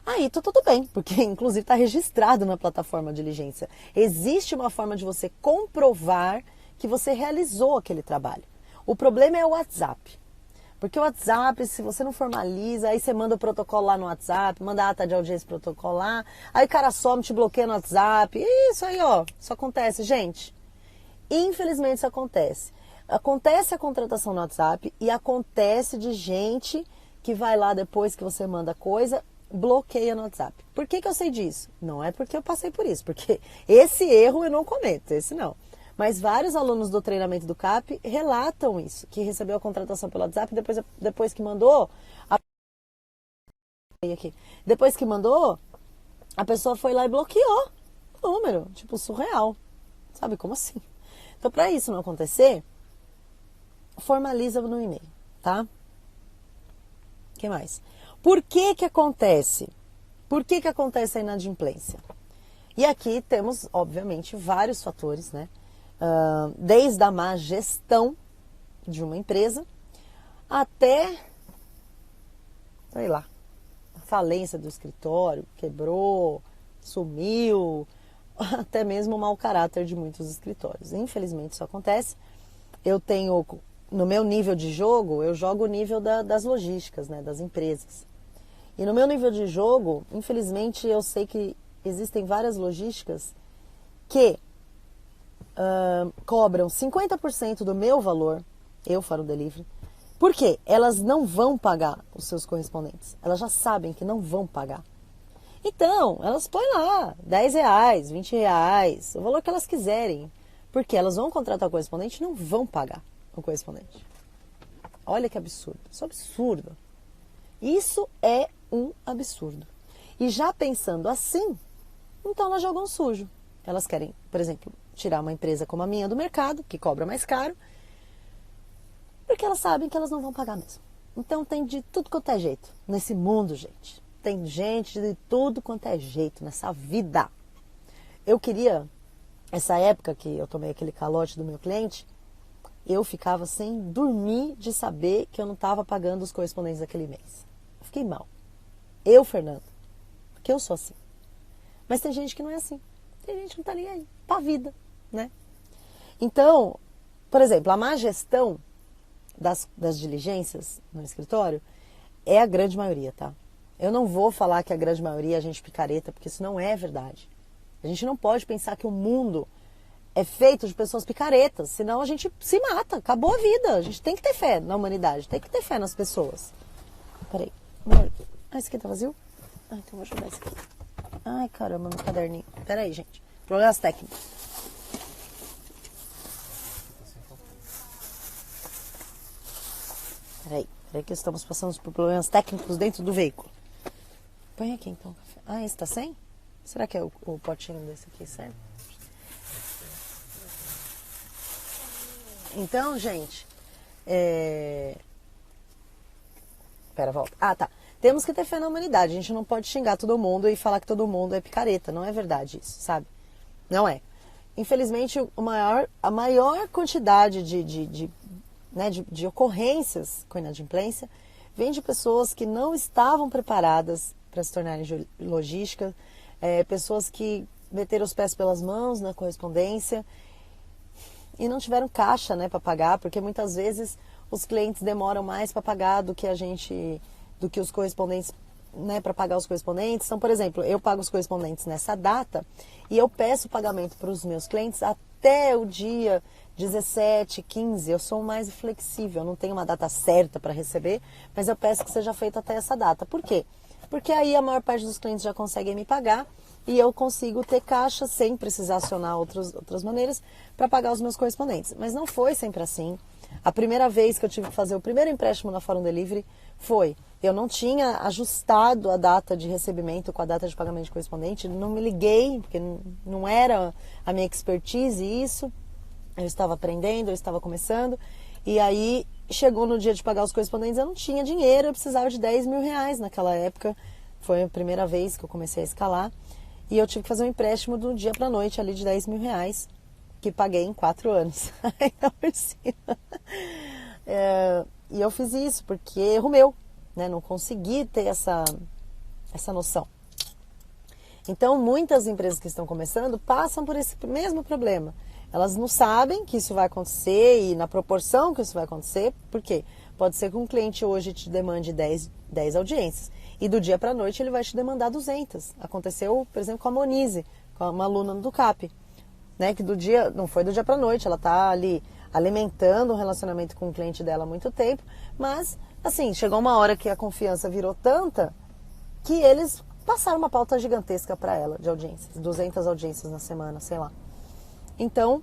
Aí tá tudo bem, porque inclusive está registrado na plataforma de diligência. Existe uma forma de você comprovar que você realizou aquele trabalho. O problema é o WhatsApp. Porque o WhatsApp, se você não formaliza, aí você manda o protocolo lá no WhatsApp, manda a ata de audiência protocolar, aí o cara some, te bloqueia no WhatsApp. Isso aí, ó, isso acontece, gente. Infelizmente isso acontece. Acontece a contratação no WhatsApp e acontece de gente que vai lá depois que você manda coisa, bloqueia no WhatsApp. Por que eu sei disso? Não é porque eu passei por isso, porque esse erro eu não cometo, esse não. Mas vários alunos do treinamento do CAP relatam isso, que recebeu a contratação pelo WhatsApp, depois que mandou, depois que mandou, a pessoa foi lá e bloqueou o número, tipo, surreal. Sabe, como assim? Então, para isso não acontecer, formaliza no e-mail, tá? O que mais? Por que que acontece? Por que que acontece a inadimplência? E aqui temos, obviamente, vários fatores, né? Desde a má gestão de uma empresa até, sei lá, a falência do escritório, quebrou, sumiu, até mesmo o mau caráter de muitos escritórios. Infelizmente isso acontece. Eu tenho, no meu nível de jogo, eu jogo o nível das logísticas, né, das empresas. E no meu nível de jogo, infelizmente eu sei que existem várias logísticas que cobram 50% do meu valor, eu Faro Delivery. Por quê? Elas não vão pagar os seus correspondentes. Elas já sabem que não vão pagar. Então, elas põem lá R$10, R$20, o valor que elas quiserem. Porque elas vão contratar o correspondente e não vão pagar o correspondente. Olha que absurdo. Isso é absurdo. Isso é um absurdo. E já pensando assim, então elas jogam sujo. Elas querem, por exemplo, tirar uma empresa como a minha do mercado, que cobra mais caro, porque elas sabem que elas não vão pagar mesmo. Então tem de tudo quanto é jeito nesse mundo, gente. Tem gente de tudo quanto é jeito nessa vida. Eu queria, essa época que eu tomei aquele calote do meu cliente, eu ficava sem dormir de saber que eu não estava pagando os correspondentes daquele mês. Eu fiquei mal. Eu, Fernando, porque eu sou assim. Mas tem gente que não é assim. Tem gente que não tá nem aí, pra vida, né? Então, por exemplo, a má gestão das diligências no escritório é a grande maioria, tá? Eu não vou falar que a grande maioria é gente picareta, porque isso não é verdade. A gente não pode pensar que o mundo é feito de pessoas picaretas, senão a gente se mata, acabou a vida. A gente tem que ter fé na humanidade, tem que ter fé nas pessoas. Peraí, amor. Ah, esse aqui tá vazio? Ah, então vou jogar esse aqui. Ai, caramba, meu caderninho. Peraí, gente. Problemas técnicos. Peraí que estamos passando por problemas técnicos dentro do veículo. Põe aqui então o café. Ah, esse tá sem? Será que é o potinho desse aqui serve? Então, gente, Pera, volta. Ah, tá. Temos que ter fé na humanidade. A gente não pode xingar todo mundo e falar que todo mundo é picareta. Não é verdade isso, sabe? Não é. Infelizmente, a maior quantidade de ocorrências com inadimplência vem de pessoas que não estavam preparadas para se tornarem logística, pessoas que meteram os pés pelas mãos na correspondência e não tiveram caixa, né, para pagar, porque muitas vezes os clientes demoram mais para pagar do que os correspondentes, né, para pagar os correspondentes. Então, por exemplo, eu pago os correspondentes nessa data e eu peço o pagamento para os meus clientes até o dia 17, 15. Eu sou mais flexível, eu não tenho uma data certa para receber, mas eu peço que seja feito até essa data. Por quê? Porque aí a maior parte dos clientes já conseguem me pagar e eu consigo ter caixa sem precisar acionar outras maneiras para pagar os meus correspondentes. Mas não foi sempre assim. A primeira vez que eu tive que fazer o primeiro empréstimo na Faro Delivery eu não tinha ajustado a data de recebimento com a data de pagamento de correspondente, não me liguei, porque não era a minha expertise isso, eu estava aprendendo, eu estava começando, e aí chegou no dia de pagar os correspondentes, eu não tinha dinheiro, eu precisava de R$10.000 naquela época, foi a primeira vez que eu comecei a escalar, e eu tive que fazer um empréstimo do dia para a noite ali de R$10.000, que paguei em 4 anos. E eu fiz isso porque erro meu, né? Não consegui ter essa noção. Então, muitas empresas que estão começando passam por esse mesmo problema. Elas não sabem que isso vai acontecer e na proporção que isso vai acontecer. Por quê? Pode ser que um cliente hoje te demande 10 audiências e do dia para a noite ele vai te demandar 200. Aconteceu, por exemplo, com a Monize, com uma aluna do CAP, né? Que não foi do dia para a noite, ela está ali alimentando um relacionamento com o cliente dela há muito tempo, mas assim, chegou uma hora que a confiança virou tanta que eles passaram uma pauta gigantesca para ela de audiências, 200 audiências na semana, sei lá. Então,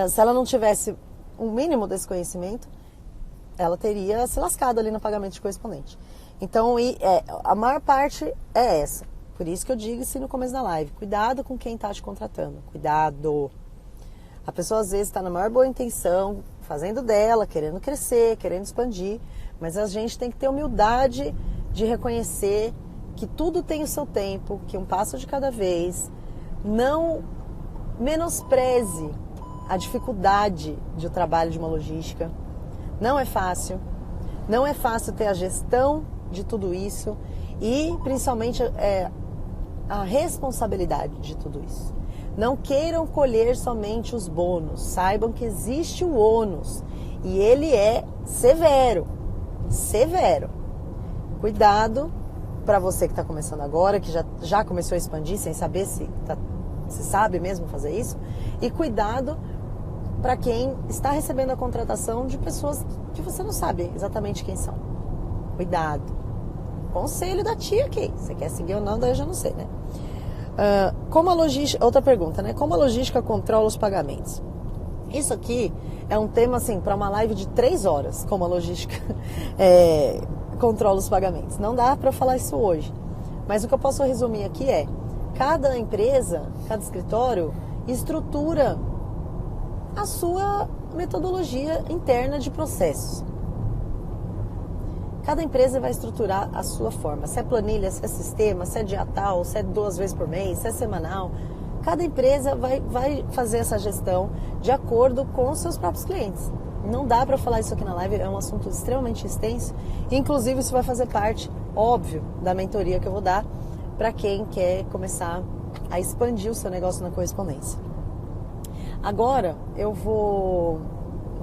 se ela não tivesse um mínimo desse conhecimento, ela teria se lascado ali no pagamento de correspondente. Então, a maior parte é essa. Por isso que eu digo isso no começo da live. Cuidado com quem está te contratando. Cuidado. A pessoa às vezes está na maior boa intenção, fazendo dela, querendo crescer, querendo expandir. Mas a gente tem que ter humildade de reconhecer que tudo tem o seu tempo, que um passo de cada vez. Não menospreze a dificuldade do trabalho de uma logística. Não é fácil. Não é fácil ter a gestão de tudo isso e principalmente a responsabilidade de tudo isso. Não queiram colher somente os bônus. Saibam que existe o ônus e ele é severo. Severo. Cuidado para você que está começando agora, que já começou a expandir sem saber se sabe mesmo fazer isso. E cuidado para quem está recebendo a contratação de pessoas que você não sabe exatamente quem são. Cuidado. Conselho da tia aqui. Você quer seguir ou não, daí eu já não sei, né? Como a logística... Outra pergunta, né? Como a logística controla os pagamentos? Isso aqui é um tema, assim, para uma live de 3 horas. Como a logística controla os pagamentos. Não dá para eu falar isso hoje. Mas o que eu posso resumir aqui é... Cada empresa, cada escritório estrutura a sua metodologia interna de processos. Cada empresa vai estruturar a sua forma. Se é planilha, se é sistema, se é diatal, se é 2 vezes por mês, se é semanal. Cada empresa vai fazer essa gestão de acordo com os seus próprios clientes. Não dá para falar isso aqui na live, é um assunto extremamente extenso. Inclusive isso vai fazer parte, óbvio, da mentoria que eu vou dar para quem quer começar a expandir o seu negócio na correspondência. Agora eu vou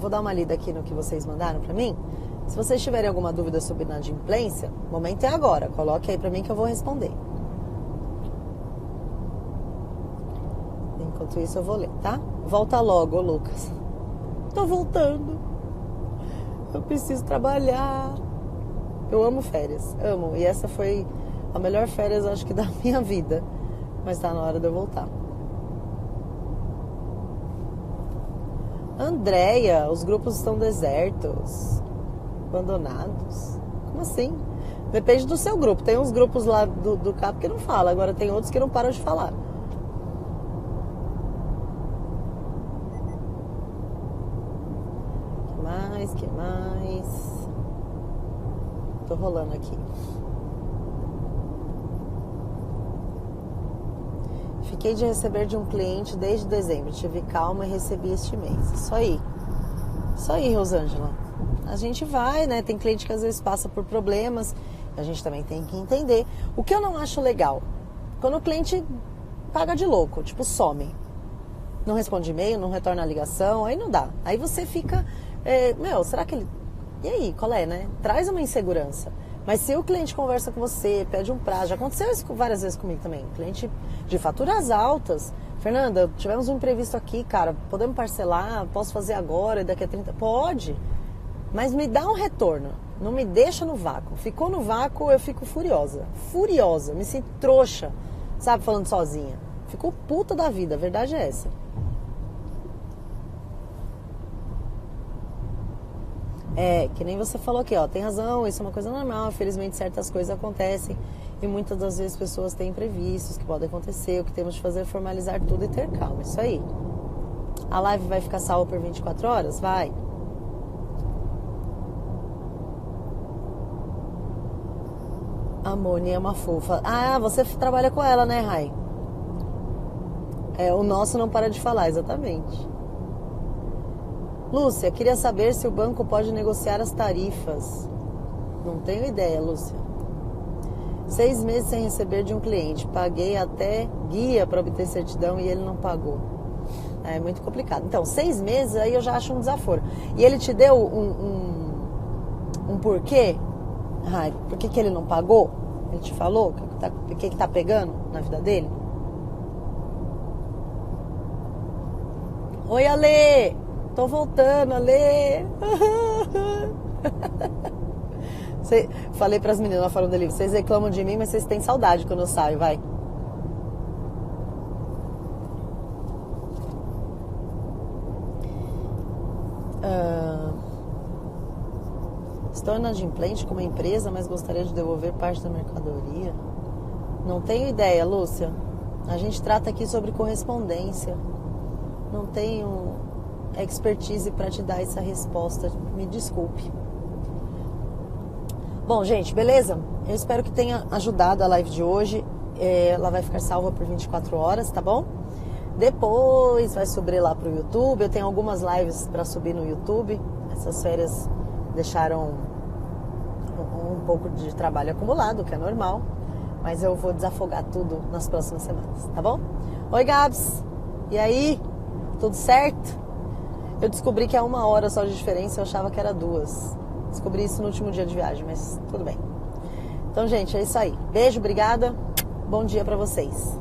dar uma lida aqui no que vocês mandaram para mim. Se vocês tiverem alguma dúvida sobre inadimplência, o momento é agora. Coloque aí para mim que eu vou responder. Enquanto isso eu vou ler, tá? Volta logo, Lucas. Tô voltando. Eu preciso trabalhar. Eu amo férias, amo. E essa foi a melhor férias, acho que, da minha vida. Mas tá na hora de eu voltar. Andréia, os grupos estão desertos, abandonados. Como assim? Depende do seu grupo. Tem uns grupos lá do CAP que não fala. Agora tem outros que não param de falar. Que mais? Tô rolando aqui. Fiquei de receber de um cliente desde dezembro. Tive calma e recebi este mês. Isso aí, Rosângela. A gente vai, né? Tem cliente que às vezes passa por problemas. A gente também tem que entender. O que eu não acho legal, quando o cliente paga de louco, tipo some. Não responde e-mail, não retorna a ligação, aí não dá. Aí você fica... será que ele... E aí, qual é, né? Traz uma insegurança. Mas se o cliente conversa com você, pede um prazo, já aconteceu isso várias vezes comigo também. Cliente de faturas altas. Fernanda, tivemos um imprevisto aqui, cara, podemos parcelar? Posso fazer agora e daqui a 30... Pode, mas me dá um retorno. Não me deixa no vácuo. Ficou no vácuo, eu fico furiosa. Furiosa, me sinto trouxa, sabe, falando sozinha. Fico puta da vida, a verdade é essa. Que nem você falou aqui, ó, tem razão, isso é uma coisa normal, infelizmente certas coisas acontecem e muitas das vezes pessoas têm imprevistos que podem acontecer, o que temos de fazer é formalizar tudo e ter calma, isso aí. A live vai ficar salva por 24 horas? Vai. A Moni é uma fofa. Ah, você trabalha com ela, né, Rai? O nosso não para de falar, exatamente. Lúcia, queria saber se o banco pode negociar as tarifas. Não tenho ideia, Lúcia. 6 meses sem receber de um cliente. Paguei até guia para obter certidão e ele não pagou. É muito complicado. Então, 6 meses aí eu já acho um desaforo. E ele te deu um porquê? Ai, por que ele não pagou? Ele te falou o que tá pegando na vida dele? Oi, Ale! Tô voltando, Ale! Falei pras meninas falando dele, vocês reclamam de mim, mas vocês têm saudade quando eu saio, vai. Estou inadimplente com uma empresa, mas gostaria de devolver parte da mercadoria. Não tenho ideia, Lúcia. A gente trata aqui sobre correspondência. Não tenho expertise para te dar essa resposta. Me desculpe. Bom, gente, beleza? Eu espero que tenha ajudado a live de hoje. Ela vai ficar salva por 24 horas, tá bom? Depois vai subir lá pro YouTube. Eu tenho algumas lives para subir no YouTube. Essas férias deixaram um pouco de trabalho acumulado, que é normal. Mas eu vou desafogar tudo nas próximas semanas, tá bom? Oi, Gabs! E aí? Tudo certo? Eu descobri que é 1 hora só de diferença, eu achava que era 2. Descobri isso no último dia de viagem, mas tudo bem. Então, gente, é isso aí. Beijo, obrigada. Bom dia pra vocês.